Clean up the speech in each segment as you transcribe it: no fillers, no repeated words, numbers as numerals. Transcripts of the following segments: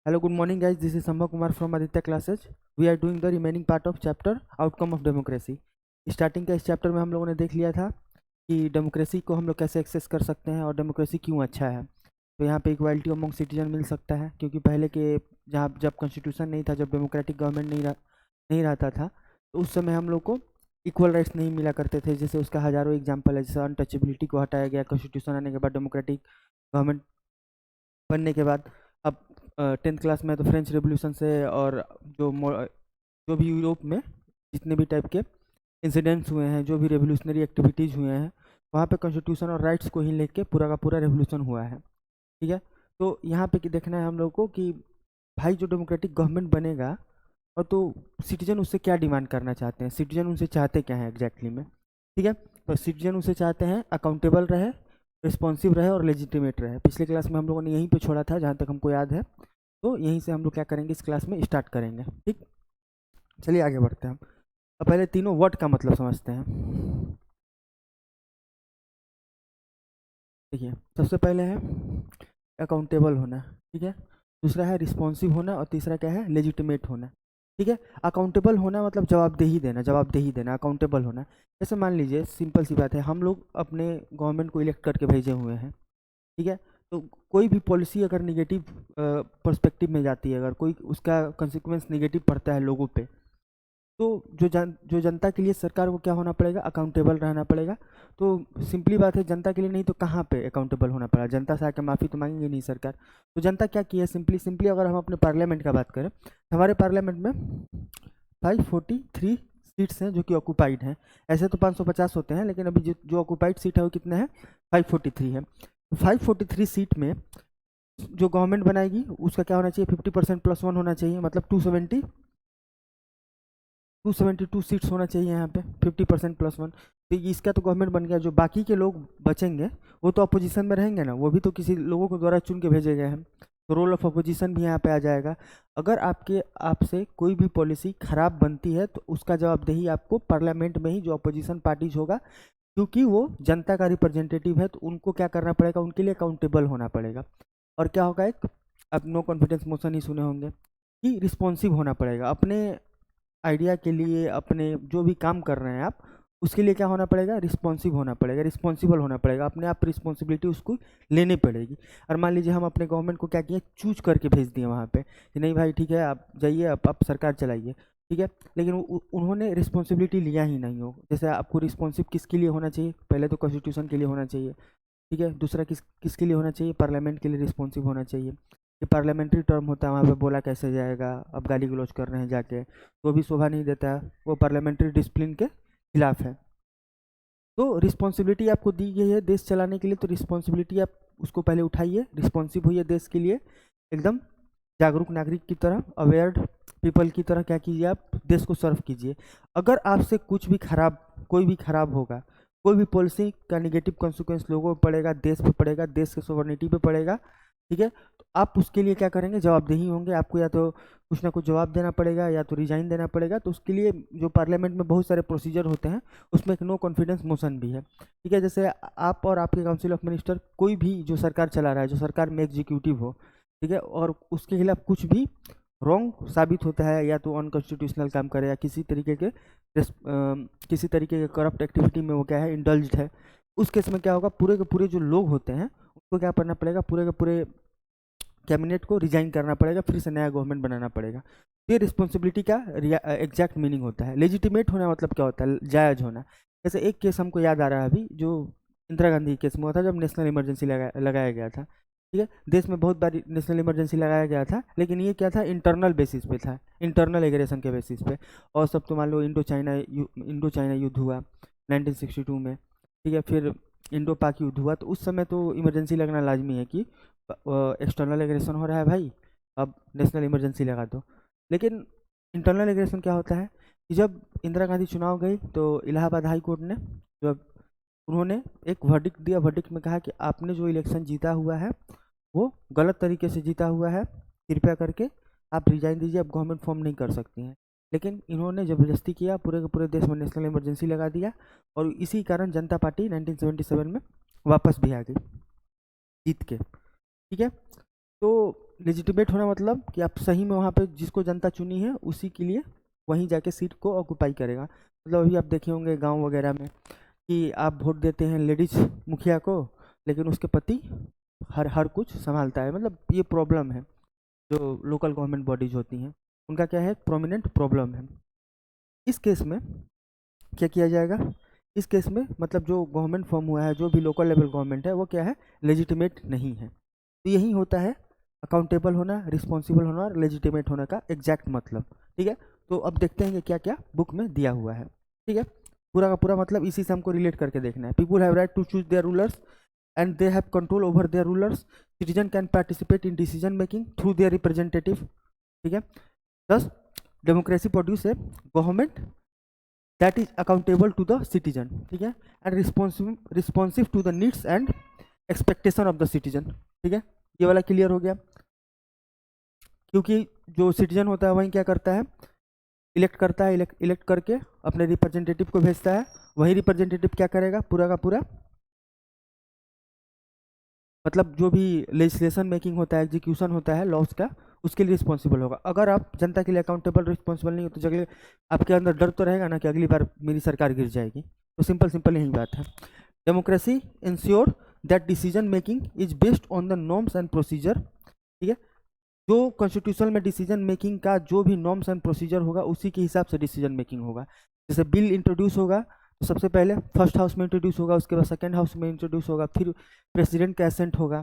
Hello, good morning, guys. This is Sambha Kumar from Aditya Classes. We are doing the remaining part of chapter Outcome of Democracy. Starting का इस chapter में हम लोगों ने देख लिया था कि डेमोक्रेसी को हम लोग कैसे एक्सेस कर सकते हैं और डेमोक्रेसी क्यों अच्छा है। तो यहाँ पे इक्वालिटी अमंग सिटीजन मिल सकता है, क्योंकि पहले के जहाँ जब कॉन्स्टिट्यूशन नहीं था, जब डेमोक्रेटिक गवर्नमेंट नहीं रहता था, तो उस समय हम लोग को इक्वल राइट्स नहीं मिला करते थे। जैसे उसका हज़ारों एग्जाम्पल है, जैसे अनटचेबिलिटी को हटाया गया कॉन्स्टिट्यूशन आने के बाद, डेमोक्रेटिक गवर्नमेंट बनने के बाद। अब 10th क्लास में तो फ्रेंच रेवोल्यूशन से और जो भी यूरोप में जितने भी टाइप के इंसिडेंट्स हुए हैं, जो भी रेवोल्यूशनरी एक्टिविटीज़ हुए हैं, वहाँ पे कॉन्स्टिट्यूशन और राइट्स को ही लेके पूरा का पूरा रेवोल्यूशन हुआ है। ठीक है, तो यहाँ पे देखना है हम लोग को कि भाई जो डेमोक्रेटिक गवर्नमेंट बनेगा, और तो सिटीजन उससे क्या डिमांड करना चाहते हैं, सिटीजन उनसे चाहते क्या है एग्जैक्टली में। ठीक है, तो सिटीजन उनसे चाहते हैं अकाउंटेबल रहे, रिस्पॉन्सिव रहे और लेजिटिमेट रहे। पिछले क्लास में हम लोगों ने यहीं पे छोड़ा था जहाँ तक हमको याद है, तो यहीं से हम लोग क्या करेंगे, इस क्लास में स्टार्ट करेंगे। ठीक, चलिए आगे बढ़ते हैं हम। अब पहले तीनों वर्ड का मतलब समझते हैं। देखिए, सबसे पहले है अकाउंटेबल होना, ठीक है, दूसरा है रिस्पॉन्सिव होना, और तीसरा क्या है, लेजिटिमेट होना। ठीक है, अकाउंटेबल होना मतलब जवाबदेही देना अकाउंटेबल होना। जैसे मान लीजिए, सिंपल सी बात है, हम लोग अपने गवर्नमेंट को इलेक्ट करके भेजे हुए हैं। ठीक है, तो कोई भी पॉलिसी अगर निगेटिव पर्सपेक्टिव में जाती है, अगर कोई उसका कंसिक्वेंस निगेटिव पड़ता है लोगों पे, तो जो जनता के लिए सरकार को क्या होना पड़ेगा, अकाउंटेबल रहना पड़ेगा। तो सिंपली बात है, जनता के लिए नहीं तो कहाँ पे अकाउंटेबल होना पड़ा, जनता से आके माफ़ी तो मांगेंगे नहीं सरकार। तो जनता क्या की है, सिंपली सिंपली अगर हम अपने पार्लियामेंट का बात करें, हमारे पार्लियामेंट में 543 सीट्स हैं जो कि ऑक्यूपाइड हैं। ऐसे तो 550 होते हैं, लेकिन अभी जो ऑक्यूपाइड सीट है वो कितने हैं, 543 है। तो 543 सीट में जो गवर्नमेंट बनाएगी उसका क्या होना चाहिए, 50% +1 होना चाहिए, मतलब 272 सीट्स होना चाहिए यहाँ पे, 50% +1। तो इसका तो गवर्नमेंट बन गया। जो बाकी के लोग बचेंगे वो तो अपोजिशन में रहेंगे ना, वो भी तो किसी लोगों को द्वारा चुन के भेजे गए हैं, तो रोल ऑफ अपोजिशन भी यहाँ पे आ जाएगा। अगर आपसे कोई भी पॉलिसी खराब बनती है तो उसका जवाबदेही आपको पार्लियामेंट में ही जो अपोजिशन पार्टीज होगा, क्योंकि वो जनता का रिप्रेजेंटेटिव है, तो उनको क्या करना पड़ेगा, उनके लिए अकाउंटेबल होना पड़ेगा। और क्या होगा, एक आप नो कॉन्फिडेंस मोशन ही सुने होंगे, कि रिस्पॉन्सिव होना पड़ेगा अपने आइडिया के लिए, अपने जो भी काम कर रहे हैं आप, उसके लिए क्या होना पड़ेगा, रिस्पॉन्सिव होना पड़ेगा, रिस्पॉन्सिबल होना पड़ेगा, अपने आप रिस्पॉन्सिबिलिटी उसको लेनी पड़ेगी। और मान लीजिए हम अपने गवर्नमेंट को क्या किए, चूज करके भेज दिए वहाँ पे कि नहीं भाई ठीक है, आप जाइए, आप सरकार चलाइए। ठीक है, लेकिन उन्होंने रिस्पॉन्सिबिलिटी लिया ही नहीं हो। जैसे आपको रिस्पॉन्सिव किसके लिए होना चाहिए, पहले तो कॉन्स्टिट्यूशन के लिए होना चाहिए। ठीक है, दूसरा किसके लिए होना चाहिए, पार्लियामेंट के लिए रिस्पॉन्सिव होना चाहिए। कि पार्लियामेंट्री टर्म होता है, वहाँ पे बोला कैसे जाएगा, अब गाली गलौज कर रहे हैं जाके, तो भी शोभा नहीं देता है, वो पार्लियामेंट्री डिसिप्लिन के खिलाफ है। तो रिस्पॉन्सिबिलिटी आपको दी गई है देश चलाने के लिए, तो रिस्पॉन्सिबिलिटी आप उसको पहले उठाइए, रिस्पॉन्सिव होइए देश के लिए, एकदम जागरूक नागरिक की तरह, अवेयर्ड पीपल की तरह क्या कीजिए, आप देश को सर्व कीजिए। अगर आपसे कुछ भी खराब, कोई भी खराब होगा, कोई भी पॉलिसी का निगेटिव कॉन्सिक्वेंस लोगों पर पड़ेगा, देश पे पड़ेगा, देश के सोवर्निटी पे पड़ेगा, ठीक है, तो आप उसके लिए क्या करेंगे, जवाबदेही होंगे। आपको या तो कुछ ना कुछ जवाब देना पड़ेगा, या तो रिजाइन देना पड़ेगा। तो उसके लिए जो पार्लियामेंट में बहुत सारे प्रोसीजर होते हैं, उसमें एक नो कॉन्फिडेंस मोशन भी है। ठीक है, जैसे आप और आपके काउंसिल ऑफ मिनिस्टर, कोई भी जो सरकार चला रहा है, जो सरकार में एग्जीक्यूटिव हो, ठीक है, और उसके खिलाफ कुछ भी रॉन्ग साबित होता है, या तो अनकॉन्स्टिट्यूशनल काम करे, या किसी तरीके के करप्ट एक्टिविटी में वो क्या है, इंडल्ज्ड है, उस केस में क्या होगा, पूरे के पूरे जो लोग होते हैं उनको क्या करना पड़ेगा, पूरे के पूरे कैबिनेट को रिजाइन करना पड़ेगा, फिर से नया गवर्नमेंट बनाना पड़ेगा। तो ये रिस्पॉन्सिबिलिटी का एग्जैक्ट मीनिंग होता है। लेजिटिमेट होना मतलब क्या होता है, जायज़ होना। जैसे एक केस हमको याद आ रहा है अभी, जो इंदिरा गांधी केस में हुआ था, जब नेशनल इमरजेंसी लगाया गया था। ठीक है, देश में बहुत बार नेशनल इमरजेंसी लगाया गया था, लेकिन ये क्या था, इंटरनल बेसिस पे था, इंटरनल एग्रेशन के बेसिस पे। और सब तो मान लो इंडो चाइना युद्ध हुआ 1962 में। ठीक है, फिर इंडो पाक युद्ध हुआ, तो उस समय तो इमरजेंसी लगना लाजमी है कि एक्सटर्नल एग्रेशन हो रहा है भाई, अब नेशनल इमरजेंसी लगा दो। लेकिन इंटरनल एग्रेशन क्या होता है, कि जब इंदिरा गांधी चुनाव गई, तो इलाहाबाद हाई कोर्ट ने, जब उन्होंने एक वर्डिक्ट दिया, वर्डिक्ट में कहा कि आपने जो इलेक्शन जीता हुआ है वो गलत तरीके से जीता हुआ है, कृपया करके आप रिजाइन दीजिए, आप गवर्नमेंट फॉर्म नहीं कर सकती हैं। लेकिन इन्होंने ज़बरदस्ती किया, पूरे के पूरे देश में नेशनल इमरजेंसी लगा दिया, और इसी कारण जनता पार्टी 1977 में वापस भी आ गई जीत के। ठीक है, तो लेजिटिमेट होना मतलब कि आप सही में वहाँ पे जिसको जनता चुनी है उसी के लिए वहीं जाके सीट को ऑक्यूपाई करेगा। मतलब अभी आप देखे होंगे गांव वगैरह में कि आप वोट देते हैं लेडीज मुखिया को, लेकिन उसके पति हर हर कुछ संभालता है। मतलब ये प्रॉब्लम है जो लोकल गवर्नमेंट बॉडीज होती हैं, उनका क्या है, प्रोमिनेंट प्रॉब्लम है। इस केस में क्या किया जाएगा, इस केस में मतलब जो गवर्नमेंट फॉर्म हुआ है, जो भी लोकल लेवल गवर्नमेंट है, वो क्या है, लेजिटिमेट नहीं है। तो यही होता है अकाउंटेबल होना, रिस्पॉन्सिबल होना और लेजिटिमेट होने का एग्जैक्ट मतलब। ठीक है, तो अब देखते हैं कि क्या क्या बुक में दिया हुआ है। ठीक है, पूरा का पूरा मतलब इसी से हमको रिलेट करके देखना है। People have right to choose their rulers and they have control over their rulers. Citizen can participate in decision making through their representative. ठीक है, thus democracy produce a government that is accountable to the citizen. ठीक है, and responsive to the needs and expectation of the citizen. ठीक है, ये वाला clear हो गया। क्योंकि जो सिटीजन होता है वही क्या करता है, इलेक्ट करता है, इलेक्ट करके अपने रिप्रेजेंटेटिव को भेजता है। वही रिप्रेजेंटेटिव क्या करेगा, पूरा का पूरा मतलब जो भी लेजिस्लेशन मेकिंग होता है, एग्जीक्यूशन होता है लॉस का, उसके लिए रिस्पॉन्सिबल होगा। अगर आप जनता के लिए अकाउंटेबल रिस्पॉन्सिबल नहीं हो तो जगह आपके अंदर डर तो रहेगा ना कि अगली बार मेरी सरकार गिर जाएगी। तो सिंपल सिंपल यही बात है। Democracy ensure that decision making is based on the norms and procedure. ठीक है, जो कॉन्स्टिट्यूशन में डिसीजन मेकिंग का जो भी नॉर्म्स एंड प्रोसीजर होगा उसी के हिसाब से डिसीजन मेकिंग होगा। जैसे बिल इंट्रोड्यूस होगा तो सबसे पहले फर्स्ट हाउस में इंट्रोड्यूस होगा, उसके बाद सेकंड हाउस में इंट्रोड्यूस होगा, फिर प्रेसिडेंट का एसेंट होगा।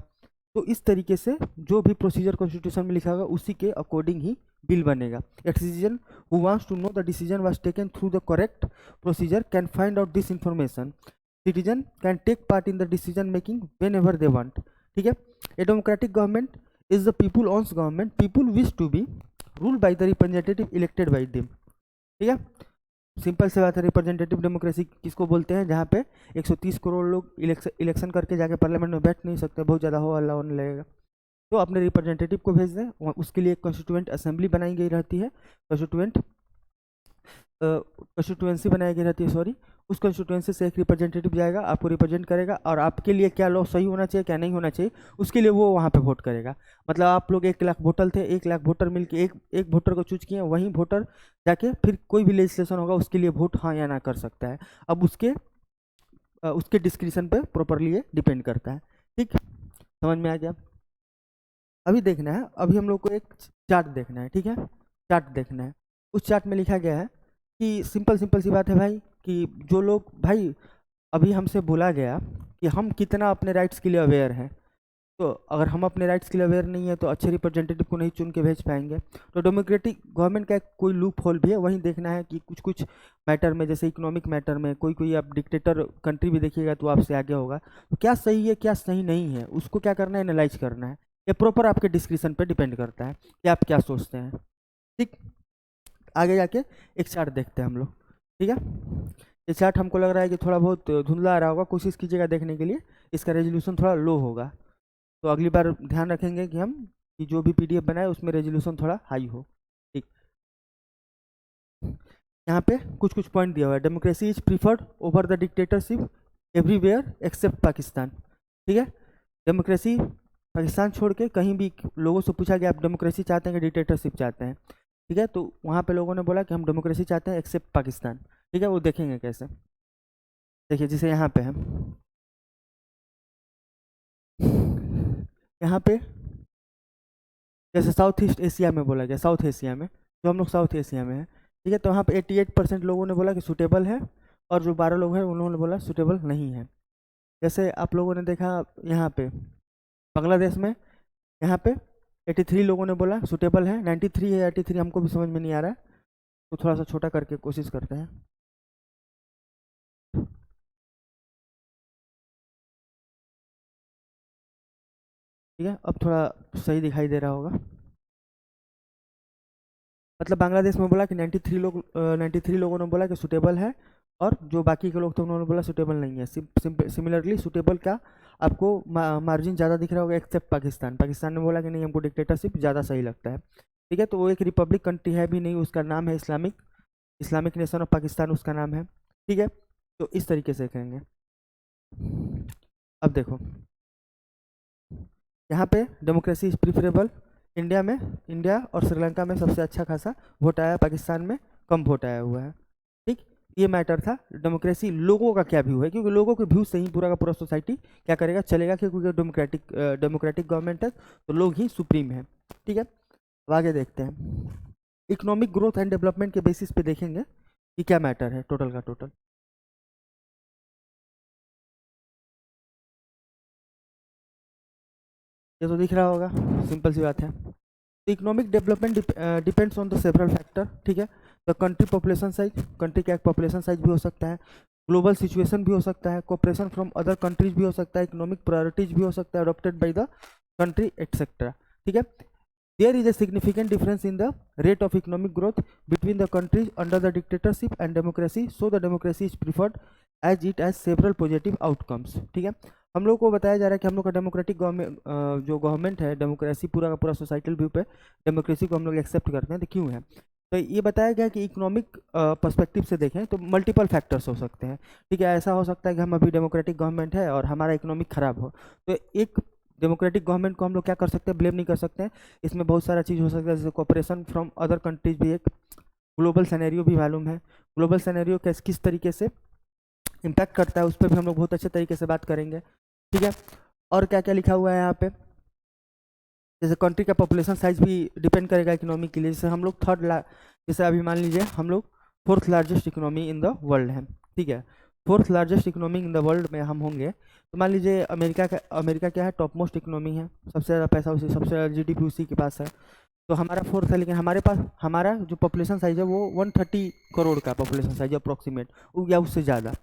तो इस तरीके से जो भी प्रोसीजर कॉन्स्टिट्यूशन में लिखा होगा उसी के अकॉर्डिंग ही बिल बनेगा। A citizen who wants to know the decision was taken through the correct procedure can find out this information. Citizen can take part in the decision making whenever they want. ठीक है, a democratic government is the people owns government, people wish to be ruled by the representative elected by them। ठीक है, simple से बात है। Representative democracy किसको बोलते हैं, जहाँ पे 130 करोड़ लोग इलेक्शन करके जाके पार्लियामेंट में बैठ नहीं सकते, बहुत ज़्यादा हो हल्ला होने लगेगा। तो अपने रिप्रेजेंटेटिव को भेज दें, उसके लिए एक कॉन्स्टिट्यूएंट असेंबली बनाई गई रहती है, कॉन्स्टिट्यूएंसी बनाई गई रहती है, सॉरी। उस कॉन्स्टिट्यूएंसी से एक रिप्रेजेंटेटिव जाएगा, आपको रिप्रेजेंट करेगा और आपके लिए क्या लॉ सही होना चाहिए क्या नहीं होना चाहिए उसके लिए वो वहाँ पे वोट करेगा। मतलब आप लोग 1 लाख वोटर थे, 1 लाख वोटर मिलके एक वोटर को चूज किए, वहीं वोटर जाके फिर कोई भी लेजिस्लेशन होगा उसके लिए वोट हाँ या ना कर सकता है। अब उसके डिस्क्रिप्शन पे प्रॉपरली ये डिपेंड करता है। ठीक, समझ में आ गया। अभी देखना है, अभी हम लोग को एक चार्ट देखना है। ठीक है, चार्ट देखना है। उस चार्ट में लिखा गया है कि सिंपल सिंपल सी बात है भाई, कि जो लोग भाई अभी हमसे बोला गया कि हम कितना अपने राइट्स के लिए अवेयर हैं। तो अगर हम अपने राइट्स के लिए अवेयर नहीं है तो अच्छे रिप्रेजेंटेटिव को नहीं चुन के भेज पाएंगे। तो डेमोक्रेटिक गवर्नमेंट का एक कोई लूप होल भी है, वहीं देखना है कि कुछ कुछ मैटर में, जैसे इकोनॉमिक मैटर में, कोई कोई आप डिक्टेटर कंट्री भी देखिएगा तो आपसे आगे होगा। तो क्या सही है क्या सही नहीं है उसको क्या करना है, एनालाइज करना है। ये प्रॉपर आपके डिस्क्रिप्शन पे डिपेंड करता है कि आप क्या सोचते हैं। ठीक, आगे जाके एक चार्ट देखते हैं हम लोग। ठीक है, ये चार्ट हमको लग रहा है कि थोड़ा बहुत धुंधला आ रहा होगा, कोशिश कीजिएगा देखने के लिए। इसका रेजोल्यूशन थोड़ा लो होगा, तो अगली बार ध्यान रखेंगे कि हम कि जो भी पीडीएफ बनाए उसमें रेजोल्यूशन थोड़ा हाई हो। ठीक, यहाँ पे कुछ कुछ पॉइंट दिया हुआ है। Democracy is preferred over the dictatorship everywhere except Pakistan. ठीक है, डेमोक्रेसी पाकिस्तान छोड़ के कहीं भी लोगों से पूछा गया आप डेमोक्रेसी चाहते हैं कि डिक्टेटरशिप चाहते हैं। ठीक है, तो वहाँ पे लोगों ने बोला कि हम डेमोक्रेसी चाहते हैं एक्सेप्ट पाकिस्तान। ठीक है, वो देखेंगे कैसे। देखिए जैसे यहाँ पे है, यहाँ पे जैसे साउथ ईस्ट एशिया में बोला गया, साउथ एशिया में, जो हम लोग साउथ एशिया में है। ठीक है, तो वहाँ पे 88% लोगों ने बोला कि सूटेबल है, और जो 12 लोग हैं उन लोगों ने बोला सूटेबल नहीं है। जैसे आप लोगों ने देखा यहाँ पे बांग्लादेश में, यहाँ पे 83 लोगों ने बोला सूटेबल है, 93 है 83 हमको भी समझ में नहीं आ रहा है, तो थोड़ा सा छोटा करके कोशिश करते हैं। ठीक है, अब थोड़ा सही दिखाई दे रहा होगा। मतलब बांग्लादेश में बोला कि 93 लोग 93 लोगों ने बोला कि सूटेबल है, और जो बाकी के लोग थे उन्होंने बोला सूटेबल नहीं है। सिमिलरली सूटेबल का आपको मार्जिन ज़्यादा दिख रहा होगा एक्सेप्ट पाकिस्तान। पाकिस्तान ने बोला कि नहीं हमको डिक्टेटरशिप ज़्यादा सही लगता है। ठीक है, तो वो एक रिपब्लिक कंट्री है भी नहीं, उसका नाम है Islamic Islamic nation of Pakistan उसका नाम है। ठीक है, तो इस तरीके से कहेंगे। अब देखो यहाँ पे डेमोक्रेसी इज प्रिफरेबल। इंडिया में, इंडिया और श्रीलंका में सबसे अच्छा खासा वोट आया, पाकिस्तान में कम वोट आया हुआ है। ठीक, ये मैटर था डेमोक्रेसी, लोगों का क्या व्यू है, क्योंकि लोगों के व्यू से ही पूरा का पूरा सोसाइटी क्या करेगा, चलेगा, क्योंकि डेमोक्रेटिक गवर्नमेंट है तो लोग ही सुप्रीम है। ठीक है, अब आगे देखते हैं। इकोनॉमिक ग्रोथ एंड डेवलपमेंट के बेसिस पे देखेंगे कि क्या मैटर है टोटल का टोटल। ये तो दिख रहा होगा, सिंपल सी बात है। Economic development depends on the several factor. ठीक है, the country population size, country का एक पॉपुलेशन साइज भी हो सकता है, ग्लोबल सिचुएशन भी हो सकता है, कोऑपरेशन फ्रॉम अदर कंट्रीज भी हो सकता है, इकोनॉमिक प्रायोरिटीज भी हो सकता है adopted by the country etcetera. ठीक है, there is a significant difference in the rate of economic growth between the countries under the dictatorship and democracy, so the democracy is preferred as it has several positive outcomes। ठीक है, हम लोग को बताया जा रहा है कि हम लोग का डेमोक्रेटिक गवर्नमेंट, जो गवर्नमेंट है, डेमोक्रेसी पूरा का पूरा सोसाइटल व्यू पे डेमोक्रेसी को हम लोग एक्सेप्ट करते हैं, तो क्यों है। तो ये बताया गया कि इकोनॉमिक पर्सपेक्टिव से देखें तो मल्टीपल फैक्टर्स हो सकते हैं। ठीक है, ऐसा हो सकता है कि हम अभी डेमोक्रेटिक गवर्नमेंट है और हमारा इकोनॉमिक खराब हो, तो एक डेमोक्रेटिक गवर्नमेंट को हम लोग क्या कर सकते हैं, ब्लेम नहीं कर सकते हैं। इसमें बहुत सारा चीज़ हो सकता है, जैसे कोऑपरेशन फ्रॉम अदर कंट्रीज भी एक, ग्लोबल सिनेरियो भी मालूम है, ग्लोबल सिनेरियो किस तरीके से इम्पैक्ट करता है उस पर भी हम लोग बहुत अच्छे तरीके से बात करेंगे। ठीक है, और क्या क्या लिखा हुआ है यहाँ पे, जैसे कंट्री का पॉपुलेशन साइज भी डिपेंड करेगा इकोनॉमी के लिए। जैसे हम लोग जैसे अभी मान लीजिए हम लोग fourth largest economy in the world है। ठीक है, fourth largest economy in the world में हम होंगे, तो मान लीजिए अमेरिका क्या है, टॉप मोस्ट इकोनॉमी है, सबसे ज़्यादा पैसा उसी, सबसे ज़्यादा जीडीपी उसी के पास है, तो हमारा फोर्थ है। लेकिन हमारे पास हमारा जो पॉपुलेशन साइज है वो 130 करोड़ का पॉपुलेशन साइज अप्रॉक्सीमेट, या उससे ज़्यादा।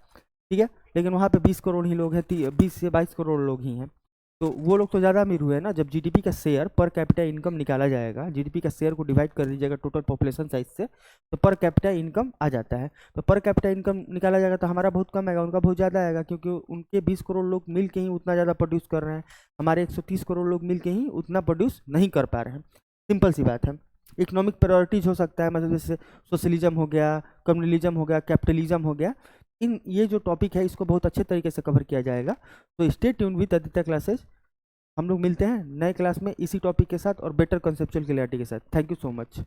ठीक है, लेकिन वहाँ पे 20 करोड़ ही लोग हैं, 20 से 22 करोड़ लोग ही हैं, तो वो लोग तो ज़्यादा अमीर हुए ना। जब जीडीपी का शेयर पर कैपिटा इनकम निकाला जाएगा, जीडीपी का शेयर को डिवाइड कर लीजिएगा टोटल पॉपुलेशन साइज से, तो पर कैपिटा इनकम आ जाता है। तो पर कैपिटा इनकम निकाला जाएगा तो हमारा बहुत कम आएगा, उनका बहुत ज़्यादा आएगा, क्योंकि उनके 20 करोड़ लोग मिल के ही उतना ज़्यादा प्रोड्यूस कर रहे हैं, हमारे 130 करोड़ लोग मिल के ही उतना प्रोड्यूस नहीं कर पा रहे हैं। सिंपल सी बात है। इकोनॉमिक प्रायोरिटीज हो सकता है, मतलब जैसे सोशलिज्म हो गया, कम्युनलिज्म हो गया, कैपिटलिज्म हो गया, इन ये जो टॉपिक है इसको बहुत अच्छे तरीके से कवर किया जाएगा। तो stay tune with Aditya classes. हम लोग मिलते हैं नए क्लास में इसी टॉपिक के साथ और बेटर कंसेप्चुअल क्लैरिटी के साथ। Thank you so much.